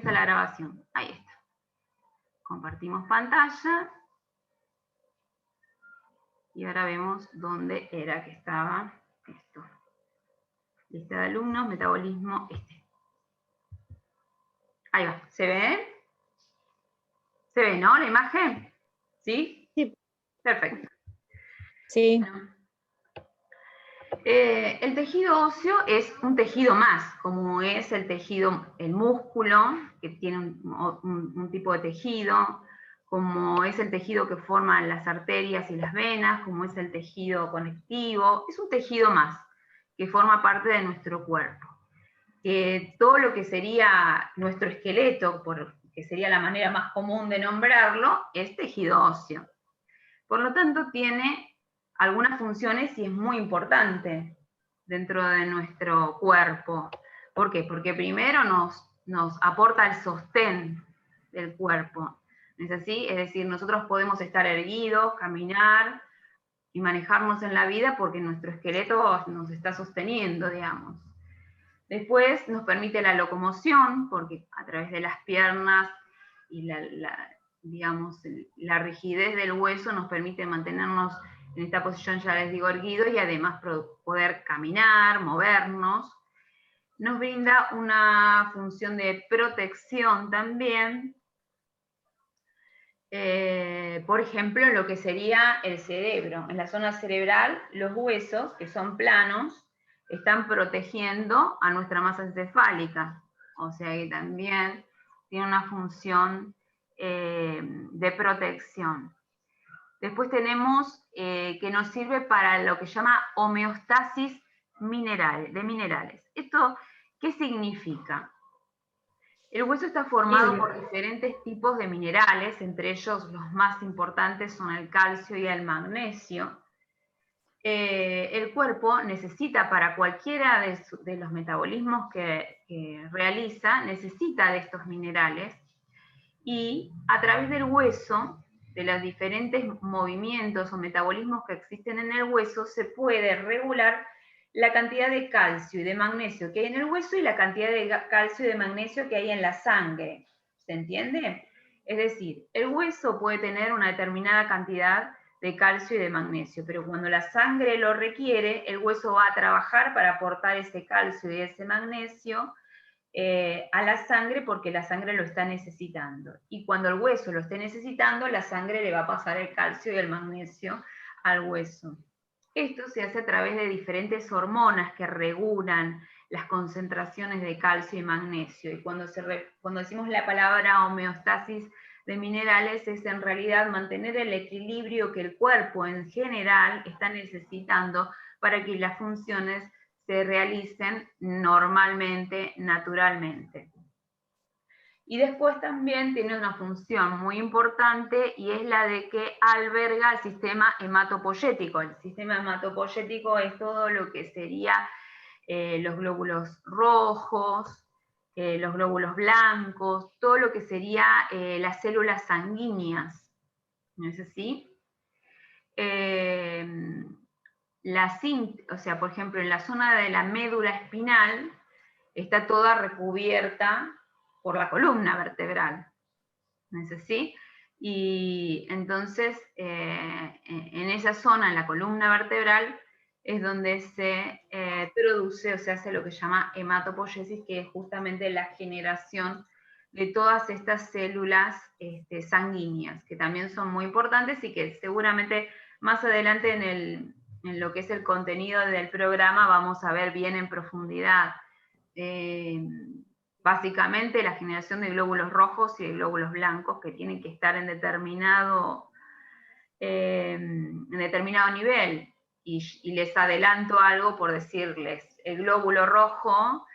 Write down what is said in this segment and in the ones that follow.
empieza la grabación. Ahí está. Compartimos pantalla. Y ahora vemos dónde era que estaba esto. Lista de alumnos, metabolismo, Ahí va, ¿se ve? ¿Se ve, no, la imagen? ¿Sí? Sí. Perfecto. Sí. Bueno, el tejido óseo es un tejido más, como es el tejido, el músculo, que tiene un tipo de tejido, como es el tejido que forman las arterias y las venas, como es el tejido conectivo, es un tejido más, que forma parte de nuestro cuerpo. Todo lo que sería nuestro esqueleto, que sería la manera más común de nombrarlo, es tejido óseo. Por lo tanto, tiene algunas funciones y es muy importante dentro de nuestro cuerpo. ¿Por qué? Porque primero nos aporta el sostén del cuerpo. ¿No es así? Es decir, nosotros podemos estar erguidos, caminar y manejarnos en la vida porque nuestro esqueleto nos está sosteniendo, digamos. Después nos permite la locomoción, porque a través de las piernas y digamos, la rigidez del hueso nos permite mantenernos en esta posición, ya les digo, erguidos, y además poder caminar, movernos. Nos brinda una función de protección también, por ejemplo, en lo que sería el cerebro. En la zona cerebral, los huesos, que son planos, están protegiendo a nuestra masa encefálica. O sea que también tiene una función de protección. Después tenemos que nos sirve para lo que se llama homeostasis de minerales. ¿Esto qué significa? El hueso está formado por diferentes tipos de minerales, entre ellos los más importantes son el calcio y el magnesio. El cuerpo necesita, para cualquiera de los metabolismos que realiza, necesita de estos minerales, y a través del hueso, de los diferentes movimientos o metabolismos que existen en el hueso, se puede regular la cantidad de calcio y de magnesio que hay en el hueso y la cantidad de calcio y de magnesio que hay en la sangre. ¿Se entiende? Es decir, el hueso puede tener una determinada cantidad de calcio y de magnesio, pero cuando la sangre lo requiere, el hueso va a trabajar para aportar ese calcio y ese magnesio a la sangre, porque la sangre lo está necesitando. Y cuando el hueso lo esté necesitando, la sangre le va a pasar el calcio y el magnesio al hueso. Esto se hace a través de diferentes hormonas que regulan las concentraciones de calcio y magnesio. Y cuando decimos la palabra homeostasis de minerales, es en realidad mantener el equilibrio que el cuerpo en general está necesitando para que las funciones se realicen normalmente, naturalmente. Y después también tiene una función muy importante, y es la de que alberga el sistema hematopoyético. El sistema hematopoyético es todo lo que sería los glóbulos rojos, los glóbulos blancos, todo lo que sería las células sanguíneas. ¿No es así? O sea, por ejemplo, en la zona de la médula espinal está toda recubierta por la columna vertebral, ¿no es así? Y entonces, en esa zona, en la columna vertebral, es donde se produce o se hace lo que se llama hematopoiesis, que es justamente la generación de todas estas células sanguíneas, que también son muy importantes y que seguramente más adelante en lo que es el contenido del programa vamos a ver bien en profundidad. Básicamente la generación de glóbulos rojos y de glóbulos blancos, que tienen que estar en determinado nivel. Y les adelanto algo por decirles: el glóbulo rojo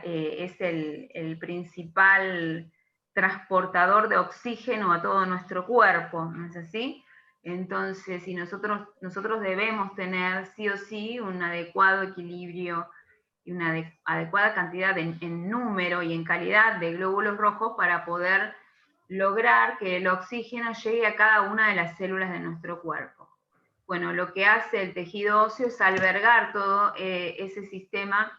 es el principal transportador de oxígeno a todo nuestro cuerpo, ¿no es así? Entonces, si nosotros debemos tener sí o sí un adecuado equilibrio y una adecuada cantidad en número y en calidad de glóbulos rojos para poder lograr que el oxígeno llegue a cada una de las células de nuestro cuerpo. Bueno, lo que hace el tejido óseo es albergar todo ese sistema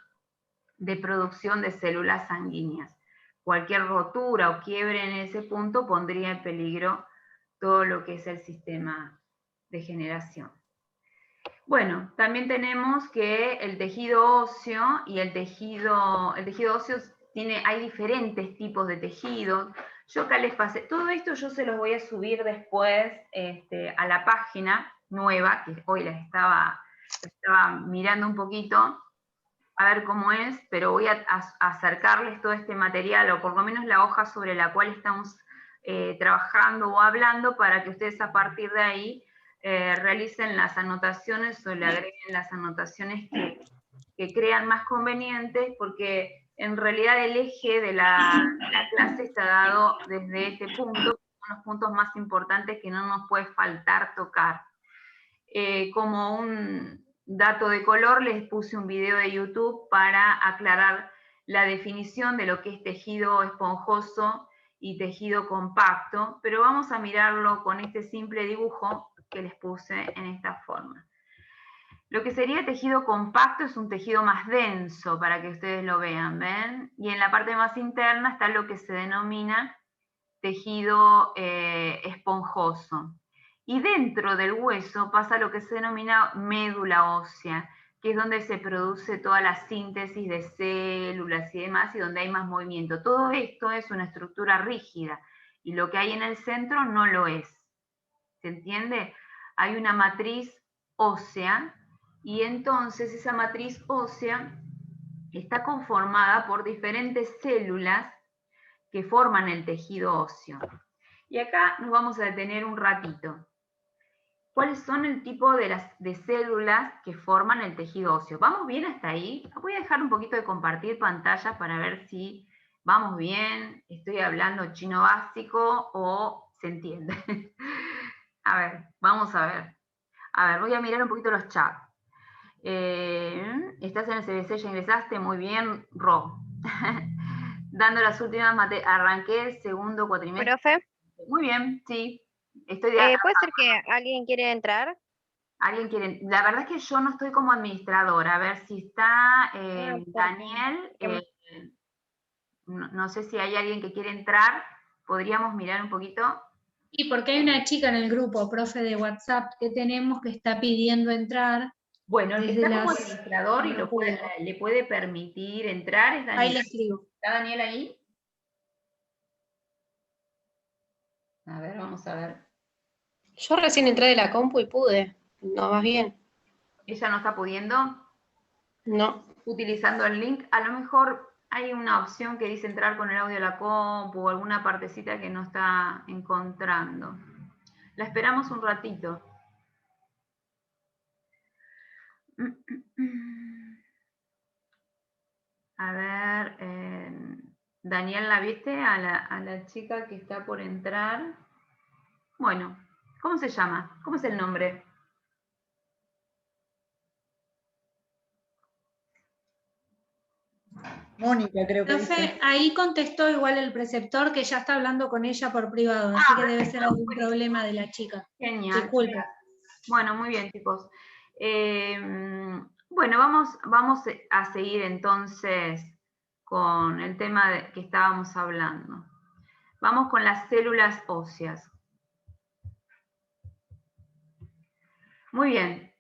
de producción de células sanguíneas. cualquier rotura o quiebre en ese punto pondría en peligro todo lo que es el sistema de generación. Bueno, también tenemos que el tejido óseo y el tejido óseo hay diferentes tipos de tejidos. Yo acá les pasé, todo esto yo se los voy a subir después a la página nueva, que hoy la estaba mirando un poquito, a ver cómo es, pero voy a acercarles todo este material, o por lo menos la hoja sobre la cual estamos trabajando o hablando, para que ustedes a partir de ahí realicen las anotaciones o le agreguen las anotaciones que crean más convenientes, porque en realidad el eje de la clase está dado desde este punto, que son los puntos más importantes que no nos puede faltar tocar. Como un dato de color, les puse un video de YouTube para aclarar la definición de lo que es tejido esponjoso y tejido compacto, pero vamos a mirarlo con este simple dibujo que les puse en esta forma. Lo que sería tejido compacto es un tejido más denso, para que ustedes lo vean, ¿ven? Y en la parte más interna está lo que se denomina tejido esponjoso. Y dentro del hueso pasa lo que se denomina médula ósea, que es donde se produce toda la síntesis de células y demás, y donde hay más movimiento. Todo esto es una estructura rígida, y lo que hay en el centro no lo es. ¿Se entiende? Hay una matriz ósea, y entonces esa matriz ósea está conformada por diferentes células que forman el tejido óseo. Y acá nos vamos a detener un ratito. ¿Cuáles son el tipo de células que forman el tejido óseo? ¿Vamos bien hasta ahí? Voy a dejar un poquito de compartir pantalla para ver si vamos bien, estoy hablando chino básico o se entiende. A ver, vamos a ver. A ver, voy a mirar un poquito los chats. Estás en el CBC, ya ingresaste, muy bien, Ro. Dando las últimas materias, arranqué el segundo cuatrimestre. Profe, Muy bien, sí, estoy de acá. ¿puede ser que alguien quiere entrar? ¿Alguien quiere? La verdad es que yo no estoy como administradora. A ver si está Daniel. No sé si hay alguien que quiere entrar. ¿Podríamos mirar un poquito? Y porque hay una chica en el grupo, profe, de WhatsApp que tenemos que está pidiendo entrar. Bueno, el que desde está como las... administrador y le puede permitir entrar es Daniel. Ahí le escribo. ¿Está Daniel ahí? A ver, vamos a ver. Yo recién entré de la compu y pude. No, más bien. ¿Ella no está pudiendo? No. Utilizando el link. A lo mejor hay una opción que dice entrar con el audio de la compu o alguna partecita que no está encontrando. La esperamos un ratito. A ver, Daniel, ¿la viste? A la chica que está por entrar. Bueno, ¿cómo se llama? ¿Cómo es el nombre? Mónica, creo que Profe, dice. ahí contestó igual el preceptor que ya está hablando con ella por privado, así que debe ser algún problema de la chica. Genial. Disculpe. Bueno, muy bien, chicos. Bueno, vamos a seguir entonces con el tema que estábamos hablando. Vamos con las células óseas. Muy bien.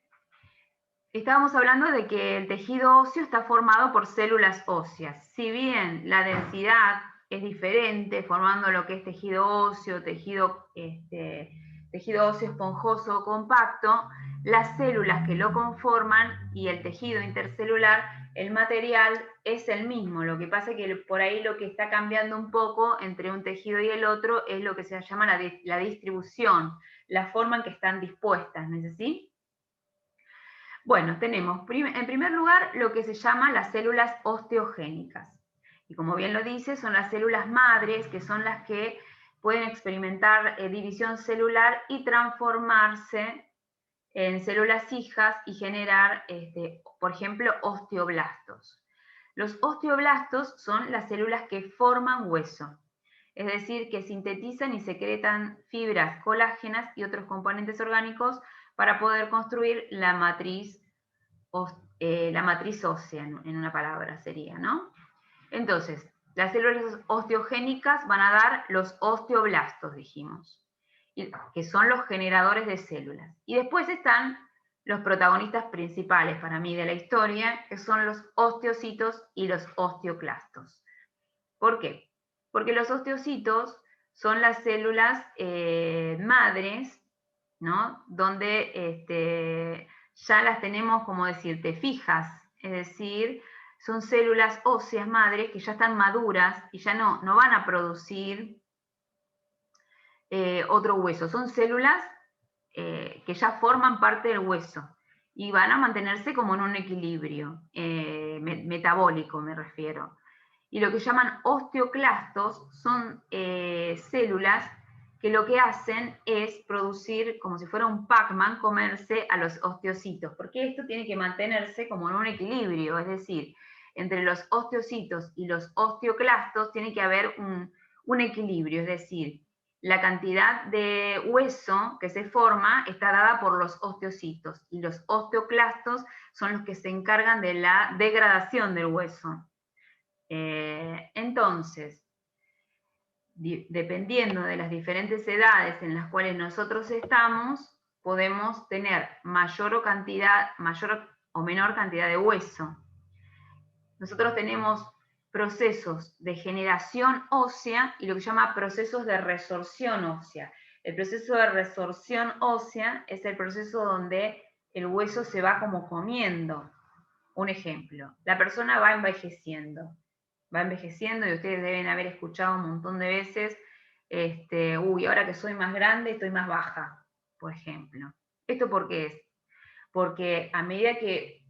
Estábamos hablando de que el tejido óseo está formado por células óseas. Si bien la densidad es diferente, formando lo que es tejido óseo, tejido óseo esponjoso o compacto, las células que lo conforman y el tejido intercelular, el material es el mismo. Lo que pasa es que por ahí lo que está cambiando un poco entre un tejido y el otro es lo que se llama la distribución, la forma en que están dispuestas, ¿no es así? Bueno, tenemos en primer lugar lo que se llama las células osteogénicas. Y como bien lo dice, son las células madres, que son las que pueden experimentar división celular y transformarse en células hijas y generar, por ejemplo, osteoblastos. Los osteoblastos son las células que forman hueso, es decir, que sintetizan y secretan fibras colágenas y otros componentes orgánicos para poder construir la matriz ósea, en una palabra sería, ¿no? Entonces, Las células osteogénicas van a dar los osteoblastos, dijimos, que son los generadores de células. Y después están los protagonistas principales para mí de la historia, que son los osteocitos y los osteoclastos. ¿Por qué? Porque los osteocitos son las células madres, ¿no? Donde ya las tenemos, como decirte, fijas, es decir, son células óseas madres que ya están maduras y ya no van a producir otro hueso. Son células que ya forman parte del hueso y van a mantenerse como en un equilibrio metabólico, me refiero. Y lo que llaman osteoclastos son células que lo que hacen es producir, como si fuera un Pac-Man, comerse a los osteocitos, porque esto tiene que mantenerse como en un equilibrio, es decir, entre los osteocitos y los osteoclastos tiene que haber un equilibrio, es decir, la cantidad de hueso que se forma está dada por los osteocitos, y los osteoclastos son los que se encargan de la degradación del hueso. Entonces, dependiendo de las diferentes edades en las cuales nosotros estamos, podemos tener mayor o menor cantidad de hueso. Nosotros tenemos procesos de generación ósea y lo que se llama procesos de resorción ósea. El proceso de resorción ósea es el proceso donde el hueso se va como comiendo. Un ejemplo, la persona va envejeciendo y ustedes deben haber escuchado un montón de veces, ahora que soy más grande estoy más baja, por ejemplo. ¿Esto por qué es? Porque a medida que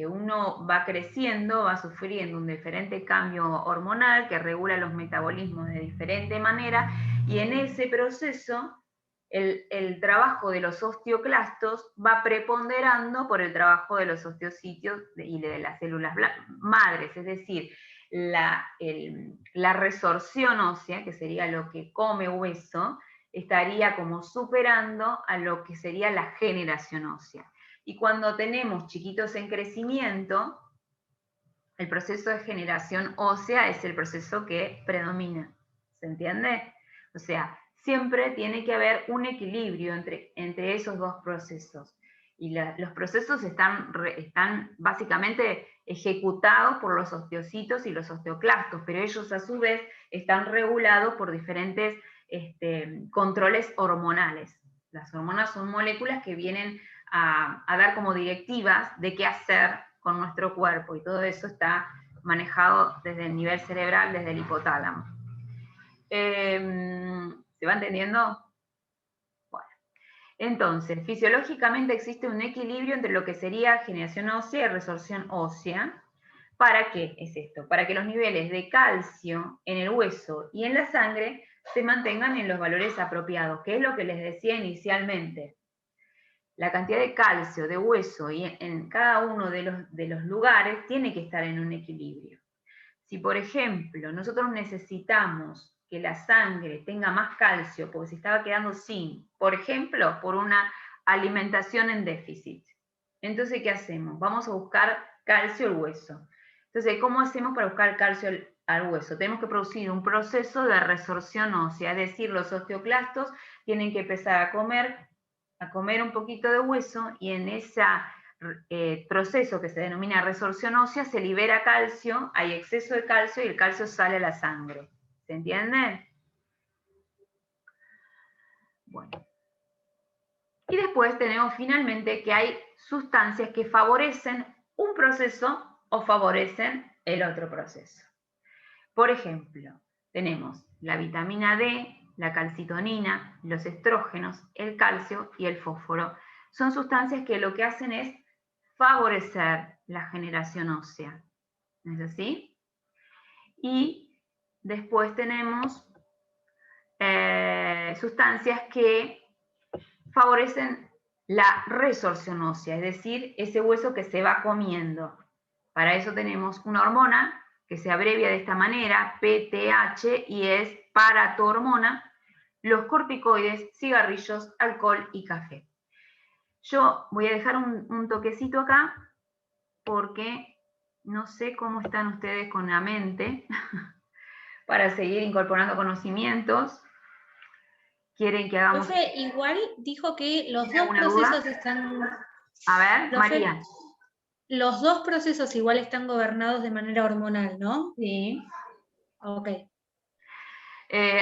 uno va creciendo, va sufriendo un diferente cambio hormonal que regula los metabolismos de diferente manera, y en ese proceso el trabajo de los osteoclastos va preponderando por el trabajo de los osteocitos y de las células madres, es decir, la resorción ósea, que sería lo que come hueso, estaría como superando a lo que sería la generación ósea. Y cuando tenemos chiquitos en crecimiento, el proceso de generación ósea es el proceso que predomina. ¿Se entiende? O sea, siempre tiene que haber un equilibrio entre esos dos procesos. Y los procesos están básicamente ejecutados por los osteocitos y los osteoclastos, pero ellos a su vez están regulados por diferentes controles hormonales. Las hormonas son moléculas que vienen a dar como directivas de qué hacer con nuestro cuerpo, y todo eso está manejado desde el nivel cerebral, desde el hipotálamo. ¿Se va entendiendo? Bueno. Entonces, fisiológicamente existe un equilibrio entre lo que sería generación ósea y resorción ósea. ¿Para qué es esto? Para que los niveles de calcio en el hueso y en la sangre se mantengan en los valores apropiados, que es lo que les decía inicialmente. La cantidad de calcio, de hueso, y en cada uno de los lugares tiene que estar en un equilibrio. Si, por ejemplo, nosotros necesitamos que la sangre tenga más calcio, porque se estaba quedando sin, por ejemplo, por una alimentación en déficit, entonces, ¿qué hacemos? Vamos a buscar calcio al hueso. Entonces, ¿cómo hacemos para buscar calcio al hueso? Tenemos que producir un proceso de resorción ósea, es decir, los osteoclastos tienen que empezar a comer un poquito de hueso, y en ese proceso que se denomina resorción ósea se libera calcio, hay exceso de calcio y el calcio sale a la sangre. ¿Se entiende? Bueno. Y después tenemos finalmente que hay sustancias que favorecen un proceso o favorecen el otro proceso. Por ejemplo, tenemos la vitamina D, la calcitonina, los estrógenos, el calcio y el fósforo. Son sustancias que lo que hacen es favorecer la generación ósea. ¿No es así? Y después tenemos sustancias que favorecen la resorción ósea, es decir, ese hueso que se va comiendo. Para eso tenemos una hormona que se abrevia de esta manera, PTH, y es paratormona, los corticoides, cigarrillos, alcohol y café. Yo voy a dejar un toquecito acá, porque no sé cómo están ustedes con la mente, para seguir incorporando conocimientos. ¿Quieren que hagamos Profe, igual dijo que los dos alguna duda? procesos están... A ver, Profe, María. los dos procesos igual están gobernados de manera hormonal, ¿no? Sí. Ok.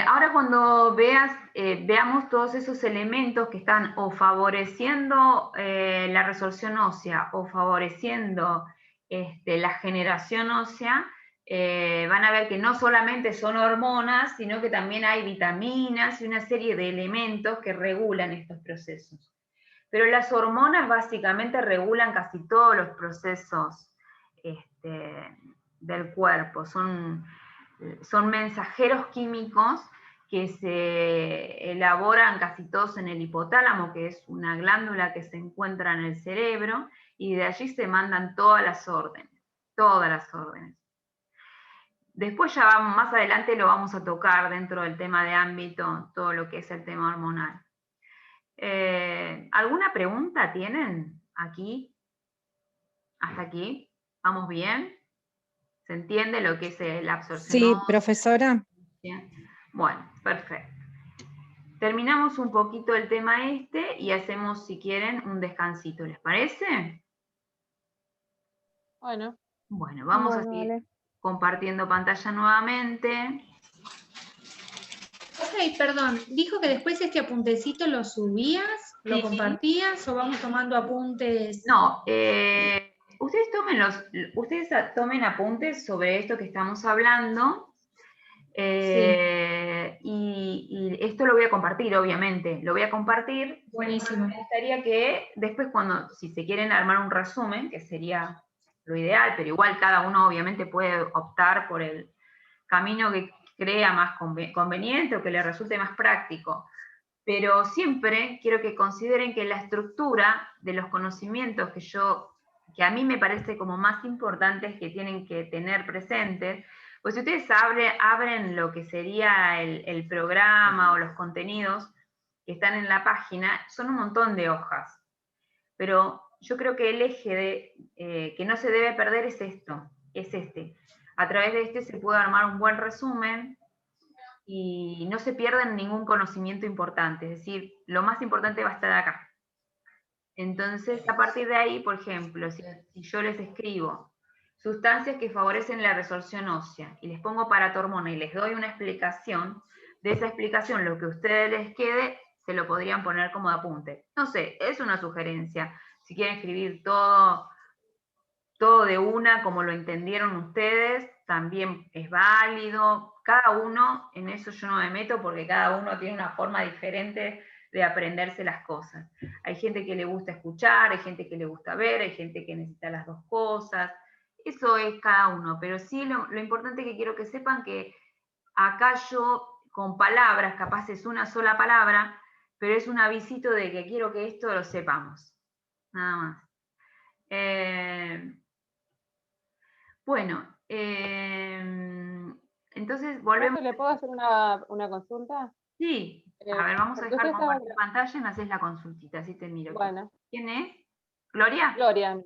Ahora cuando veamos todos esos elementos que están o favoreciendo la resorción ósea o favoreciendo la generación ósea, van a ver que no solamente son hormonas, sino que también hay vitaminas y una serie de elementos que regulan estos procesos. Pero las hormonas básicamente regulan casi todos los procesos del cuerpo, son mensajeros químicos que se elaboran casi todos en el hipotálamo, que es una glándula que se encuentra en el cerebro, y de allí se mandan todas las órdenes, todas las órdenes. Después ya más adelante lo vamos a tocar dentro del tema de ámbito, todo lo que es el tema hormonal. ¿Alguna pregunta tienen aquí? ¿Hasta aquí? ¿Vamos bien? ¿Se entiende lo que es la absorción? Sí, profesora. Bien. Bueno, perfecto. Terminamos un poquito el tema y hacemos, si quieren, un descansito. ¿Les parece? Bueno. Bueno, vamos a seguir compartiendo pantalla nuevamente. Ok, perdón, dijo que después este apuntecito lo subías, lo compartías o vamos tomando apuntes. No, ustedes tomen apuntes sobre esto que estamos hablando. Y esto lo voy a compartir, obviamente. Lo voy a compartir. Buenísimo. Me gustaría que después si se quieren armar un resumen, que sería lo ideal, pero igual cada uno obviamente puede optar por el camino que crea más conveniente o que le resulte más práctico. Pero siempre quiero que consideren que la estructura de los conocimientos que a mí me parece como más importantes que tienen que tener presentes, pues si ustedes abren lo que sería el programa o los contenidos que están en la página, son un montón de hojas. Pero yo creo que el eje que no se debe perder es este. A través de se puede armar un buen resumen y no se pierden ningún conocimiento importante, es decir, lo más importante va a estar acá. Entonces, a partir de ahí, por ejemplo, si yo les escribo sustancias que favorecen la resorción ósea y les pongo paratormona y les doy una explicación, de esa explicación lo que a ustedes les quede, se lo podrían poner como apunte. No sé, es una sugerencia. Si quieren escribir todo de una, como lo entendieron ustedes, también es válido. Cada uno, en eso yo no me meto porque cada uno tiene una forma diferente de aprenderse las cosas. Hay gente que le gusta escuchar, hay gente que le gusta ver, hay gente que necesita las dos cosas. Eso es cada uno, pero sí lo importante que quiero que sepan que acá yo con palabras, capaz es una sola palabra, pero es un avisito de que quiero que esto lo sepamos. Nada más. Bueno, entonces volvemos. ¿Le puedo hacer una consulta? Sí, a ver, vamos a dejar compartir pantalla y me haces la consultita, así te miro. Bueno. ¿Quién es? ¿Gloria? Gloria.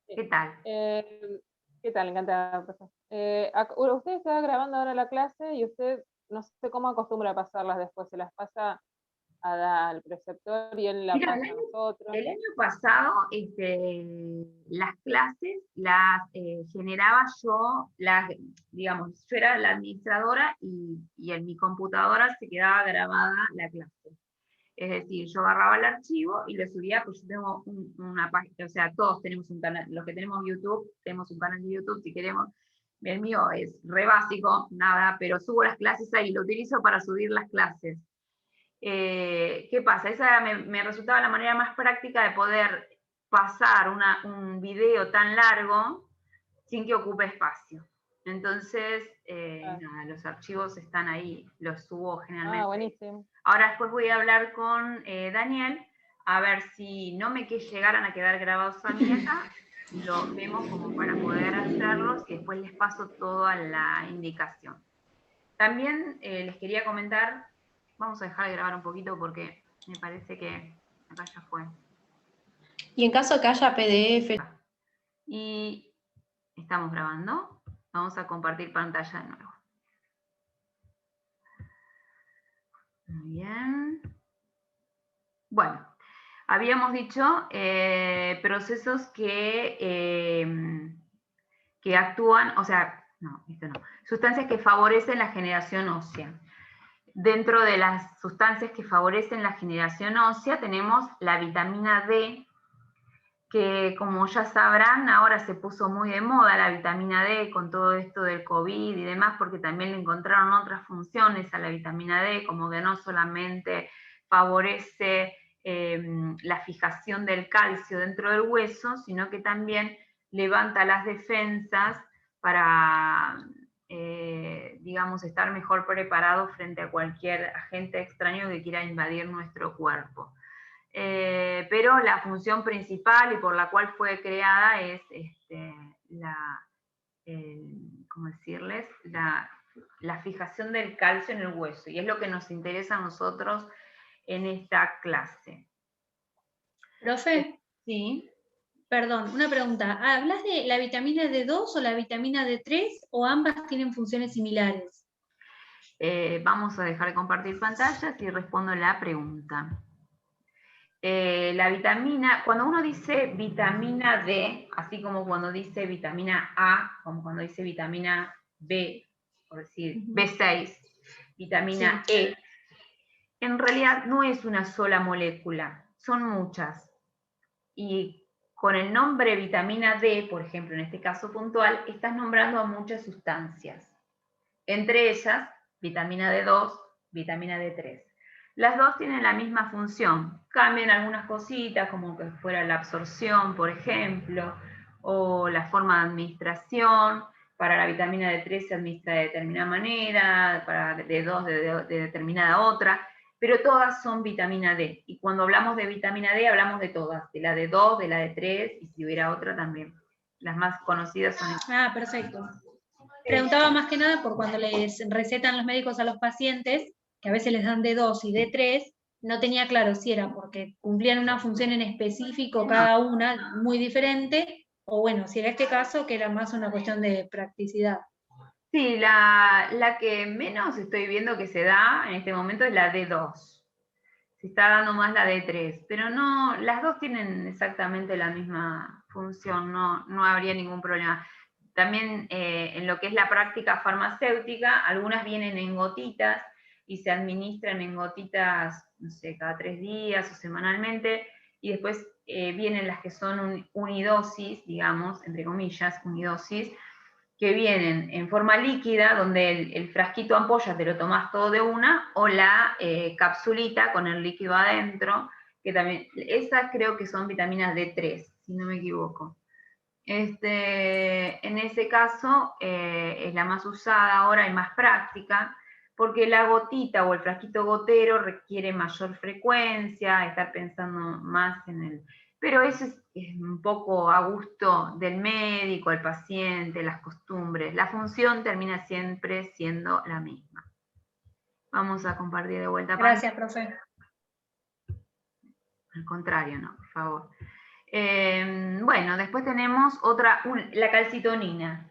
¿Qué tal? ¿Qué tal? Encantada, profesor. Usted está grabando ahora la clase y usted no sé cómo acostumbra a pasarlas después, se las pasa al preceptor y él la pasa a nosotros. El año pasado las clases las generaba yo, digamos, yo era la administradora y en mi computadora se quedaba grabada la clase. Es decir, yo agarraba el archivo y lo subía, pues yo tengo una página, o sea, todos tenemos un canal, los que tenemos YouTube, tenemos un canal de YouTube si queremos. El mío es re básico, nada, pero subo las clases ahí, lo utilizo para subir las clases. ¿Qué pasa? Esa me resultaba la manera más práctica de poder pasar un video tan largo sin que ocupe espacio. Entonces, nada, los archivos están ahí, los subo generalmente. Ah, buenísimo. Ahora después voy a hablar con Daniel, a ver si no me llegaran a quedar grabados a mi acá, lo vemos como para poder hacerlos y después les paso toda la indicación. También les quería comentar, vamos a dejar de grabar un poquito porque me parece que acá ya fue. Y en caso que haya PDF. Y estamos grabando, vamos a compartir pantalla de nuevo. Muy bien. Bueno, habíamos dicho procesos que actúan, o sea, no, esto no, sustancias que favorecen la generación ósea. Dentro de las sustancias que favorecen la generación ósea tenemos la vitamina D, que como ya sabrán, ahora se puso muy de moda la vitamina D con todo esto del COVID y demás, porque también le encontraron otras funciones a la vitamina D, como que no solamente favorece la fijación del calcio dentro del hueso, sino que también levanta las defensas para, digamos, estar mejor preparado frente a cualquier agente extraño que quiera invadir nuestro cuerpo. Pero la función principal y por la cual fue creada es ¿cómo decirles? La fijación del calcio en el hueso, y es lo que nos interesa a nosotros en esta clase. Profe, Sí. perdón, una pregunta. ¿Hablas de la vitamina D2 o la vitamina D3 o ambas tienen funciones similares? Vamos a dejar de compartir pantallas y respondo la pregunta. La vitamina, cuando uno dice vitamina D, así como cuando dice vitamina A, como cuando dice vitamina B, por decir B6, vitamina E, en realidad no es una sola molécula, son muchas. Y con el nombre vitamina D, por ejemplo, en este caso puntual, estás nombrando a muchas sustancias. Entre ellas, vitamina D2, vitamina D3. Las dos tienen la misma función, cambian algunas cositas, como que fuera la absorción, por ejemplo, o la forma de administración. Para la vitamina D3 se administra de determinada manera, para D2 de determinada otra, pero todas son vitamina D. Y cuando hablamos de vitamina D, hablamos de todas, de la D2, de la D3, y si hubiera otra también. Las más conocidas son estas. Ah, perfecto. Preguntaba más que nada por cuando les recetan los médicos a los pacientes, que a veces les dan D2 y D3, no tenía claro si era porque cumplían una función en específico cada una, muy diferente, o bueno, si era este caso, que era más una cuestión de practicidad. Sí, la que menos estoy viendo que se da en este momento es la D2. Se está dando más la D3, pero no, las dos tienen exactamente la misma función, no habría ningún problema. También en lo que es la práctica farmacéutica, algunas vienen en gotitas y se administran en gotitas, no sé, cada 3 días o semanalmente, y después vienen las que son unidosis, digamos, entre comillas, unidosis, que vienen en forma líquida, donde el frasquito ampolla te lo tomás todo de una, o la capsulita con el líquido adentro, que también, esas creo que son vitaminas D3, si no me equivoco. En ese caso es la más usada ahora y más práctica, porque la gotita o el frasquito gotero requiere mayor frecuencia, estar pensando más en el... Pero eso es un poco a gusto del médico, el paciente, las costumbres. La función termina siempre siendo la misma. Vamos a compartir de vuelta. Gracias, profe. Al contrario, no, por favor. Bueno, después tenemos la calcitonina.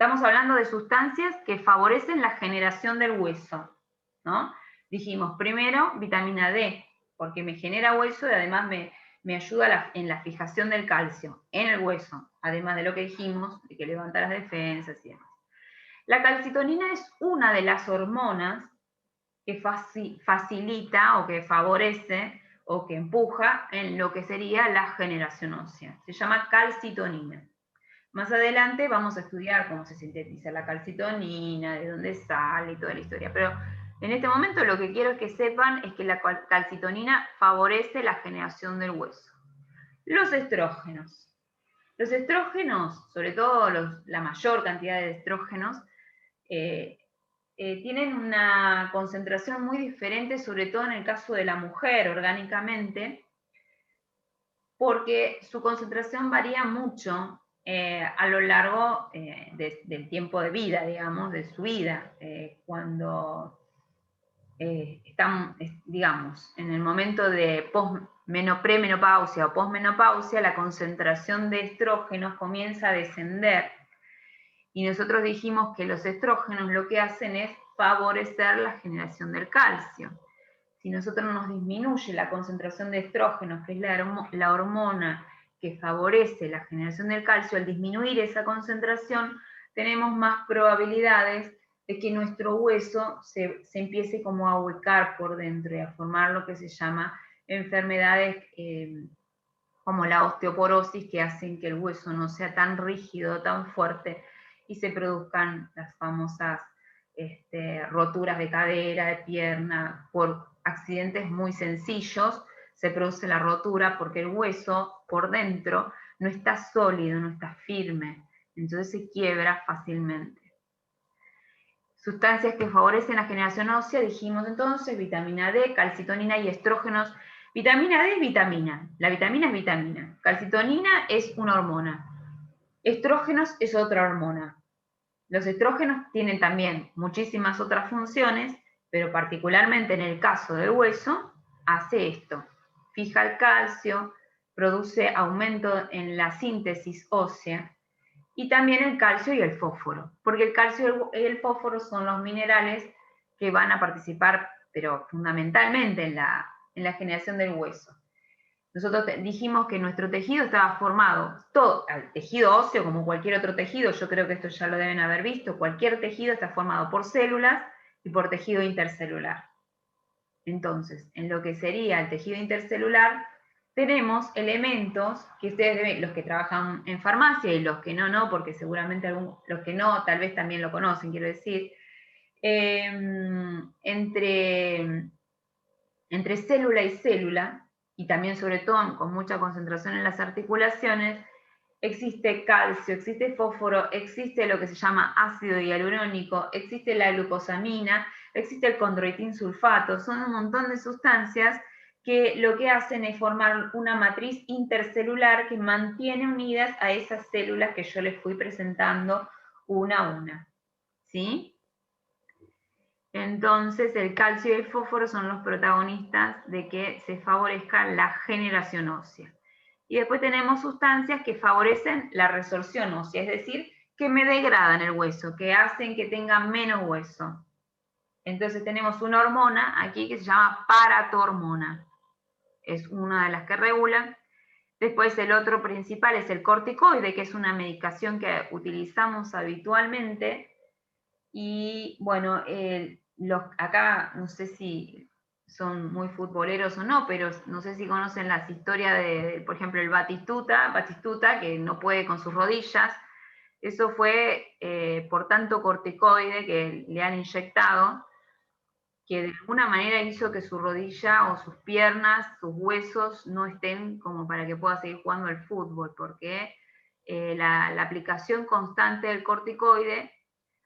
Estamos hablando de sustancias que favorecen la generación del hueso, ¿no? Dijimos, primero, vitamina D, porque me genera hueso y además me ayuda en la fijación del calcio en el hueso, además de lo que dijimos, de que levanta las defensas y demás. La calcitonina es una de las hormonas que facilita o que favorece o que empuja en lo que sería la generación ósea. Se llama calcitonina. Más adelante vamos a estudiar cómo se sintetiza la calcitonina, de dónde sale y toda la historia. Pero en este momento lo que quiero que sepan es que la calcitonina favorece la generación del hueso. Los estrógenos. Los estrógenos, sobre todo la mayor cantidad de estrógenos, tienen una concentración muy diferente, sobre todo en el caso de la mujer orgánicamente, porque su concentración varía mucho a lo largo del tiempo de vida, digamos, de su vida. Cuando están, digamos, en el momento de premenopausia o posmenopausia, la concentración de estrógenos comienza a descender. Y nosotros dijimos que los estrógenos lo que hacen es favorecer la generación del calcio. si nosotros nos disminuye la concentración de estrógenos, que es la hormona que favorece la generación del calcio, al disminuir esa concentración, tenemos más probabilidades de que nuestro hueso se empiece como a huecar por dentro y a formar lo que se llama enfermedades como la osteoporosis, que hacen que el hueso no sea tan rígido, tan fuerte, y se produzcan las famosas roturas de cadera, de pierna, por accidentes muy sencillos, se produce la rotura porque el hueso por dentro no está sólido, no está firme, entonces se quiebra fácilmente. Sustancias que favorecen la generación ósea, dijimos entonces, vitamina D, calcitonina y estrógenos. Vitamina D es vitamina, la vitamina es vitamina. Calcitonina es una hormona. Estrógenos es otra hormona. Los estrógenos tienen también muchísimas otras funciones, pero particularmente en el caso del hueso, hace esto. Fija el calcio, produce aumento en la síntesis ósea, y también el calcio y el fósforo, porque el calcio y el fósforo son los minerales que van a participar, pero fundamentalmente en la generación del hueso. Nosotros dijimos que nuestro tejido estaba formado, todo, el tejido óseo como cualquier otro tejido, yo creo que esto ya lo deben haber visto, cualquier tejido está formado por células y por tejido intercelular. Entonces, en lo que sería el tejido intercelular, tenemos elementos que ustedes deben, los que trabajan en farmacia y los que no, porque seguramente los que no tal vez también lo conocen, quiero decir, entre célula y célula, y también sobre todo con mucha concentración en las articulaciones, existe calcio, existe fósforo, existe lo que se llama ácido hialurónico, existe la glucosamina, existe el condroitin sulfato, son un montón de sustancias que lo que hacen es formar una matriz intercelular que mantiene unidas a esas células que yo les fui presentando una a una, ¿sí? Entonces el calcio y el fósforo son los protagonistas de que se favorezca la generación ósea. Y después tenemos sustancias que favorecen la resorción ósea, es decir, que me degradan el hueso, que hacen que tenga menos hueso. Entonces tenemos una hormona aquí que se llama paratormona. Es una de las que regula. Después el otro principal es el corticoide, que es una medicación que utilizamos habitualmente. Y bueno, acá no sé si son muy futboleros o no, pero no sé si conocen las historias de, por ejemplo, el Batistuta, que no puede con sus rodillas. Eso fue por tanto corticoide que le han inyectado, que de alguna manera hizo que su rodilla o sus piernas, sus huesos no estén como para que pueda seguir jugando al fútbol, porque la aplicación constante del corticoide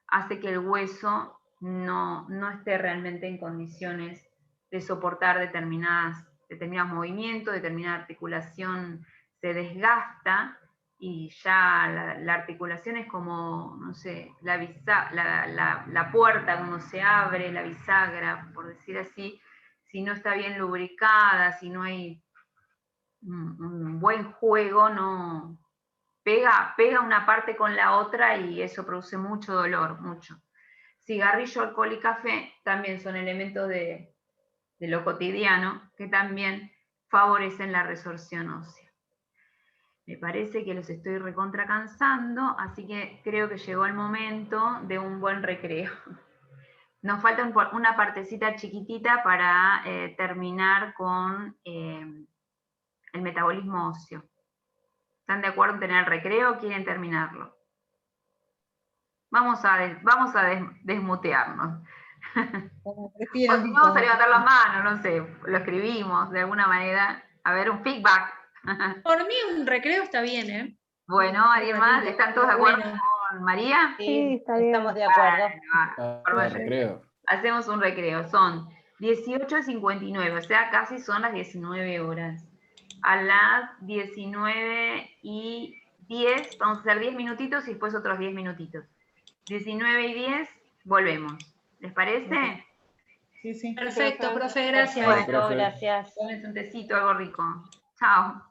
hace que el hueso no esté realmente en condiciones de soportar determinados movimientos, determinada articulación se desgasta y ya la articulación es como, no sé, la puerta cuando se abre, la bisagra, por decir así, si no está bien lubricada, si no hay un buen juego, no pega una parte con la otra y eso produce mucho dolor, mucho. Cigarrillo, alcohol y café también son elementos de lo cotidiano que también favorecen la resorción ósea. Me parece que los estoy recontra cansando, así que creo que llegó el momento de un buen recreo. Nos falta una partecita chiquitita para terminar con el metabolismo óseo. ¿Están de acuerdo en tener el recreo o quieren terminarlo? Vamos a desmutearnos. O si no, vamos a levantar las manos, no sé, lo escribimos de alguna manera. A ver, un feedback. Por mí un recreo está bien, ¿eh? Bueno, ¿alguien más? ¿Están todos de acuerdo con María? Sí, está bien. Estamos de acuerdo. Recreo. Hacemos un recreo. Son 18:59, o sea, casi son las 19 horas. A las 19:10, vamos a hacer 10 minutitos y después otros 10 minutitos. 19:10, volvemos. ¿Les parece? Sí, sí. Perfecto, profe, gracias. Bueno, profe. Gracias. tómense un tecito, algo rico. Chao.